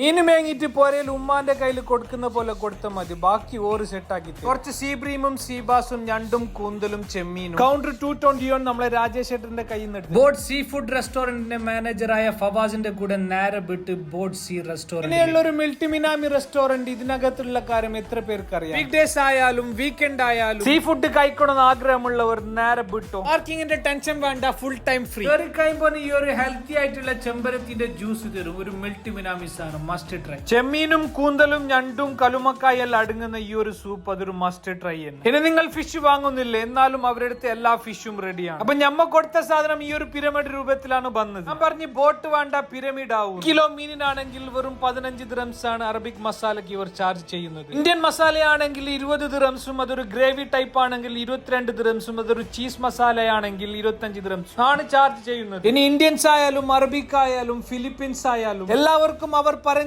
മീന് മേങ്ങിട്ട് പോരയിൽ ഉമ്മാന്റെ കയ്യിൽ കൊടുക്കുന്ന പോലെ കൊടുത്താൽ മതി, ബാക്കി ഓറ് സെറ്റാക്കി. കുറച്ച് സീബ്രീമും സീബാസും ഞണ്ടും കൂന്തലും ചെമ്മീനും. കൗണ്ടർ 221 നമ്മളെ രാജേഷ് ഏട്ടന്റെ കയ്യിൽ നിന്ന്. ബോട്ട് സീ ഫുഡ് റെസ്റ്റോറന്റിന്റെ മാനേജറായ ഫവാസിന്റെ കൂടെ നേരെ വിട്ട് ബോട്ട് സീ റെസ്റ്റോറന്റ്. ഇങ്ങനെയുള്ള ഒരു മിൽട്ടിമിനാമി റെസ്റ്റോറന്റ് ഇതിനകത്തുള്ള കാര്യം എത്ര പേർക്ക് അറിയാം? വീക്ക് ഡേയ്സ് ആയാലും വീക്കെൻഡ് ആയാലും സീ ഫുഡ് കഴിക്കണമെന്ന് ആഗ്രഹമുള്ളവർ നേരെ വിട്ടോ. പാർക്കിങ്ങിന്റെ ടെൻഷൻ വേണ്ട, ഫുൾ ടൈം ഫ്രീ. കഴിയുമ്പോൾ ഈ ഒരു ഹെൽത്തി ആയിട്ടുള്ള ചെമ്പരത്തിന്റെ ജ്യൂസ് തരും. ഒരു മിൽട്ടിമിനാമി സാധനം മസ്റ്റ് ട്രൈ. ചെമ്മീനും കൂന്തലും ഞണ്ടും കലുമക്കായെല്ലാം അടങ്ങുന്ന ഈ ഒരു സൂപ്പ് അതൊരു മസ്റ്റ് ട്രൈ തന്നെ. ഇനി നിങ്ങൾ ഫിഷ് വാങ്ങുന്നില്ല, എന്നാലും അവരുടെ അടുത്ത് എല്ലാ ഫിഷും റെഡിയാണ്. അപ്പൊ ഞമ്മ കൊടുത്ത സാധനം ഈ ഒരു പിരമിഡ് രൂപത്തിലാണ് വന്നത്. ഞാൻ പറഞ്ഞു ബോട്ട് വേണ്ട, പിരമിഡ് ആവും. കിലോ മീനിനാണെങ്കിൽ വെറും 15 ദിറംസ് ആണ് അറബിക് മസാലക്ക് ഇവർ ചാർജ് ചെയ്യുന്നത്. ഇന്ത്യൻ മസാലയാണെങ്കിൽ 20 ദിറംസും, അതൊരു ഗ്രേവി ടൈപ്പ് ആണെങ്കിൽ 22 ദിറംസും, അതൊരു ചീസ് മസാലയാണെങ്കിൽ 25 ദിറംസും ആണ് ചാർജ് ചെയ്യുന്നത്. ഇനി ഇന്ത്യൻസ് ആയാലും അറബിക് ആയാലും ഫിലിപ്പീൻസ് ആയാലും എല്ലാവർക്കും അവർ പറയുന്ന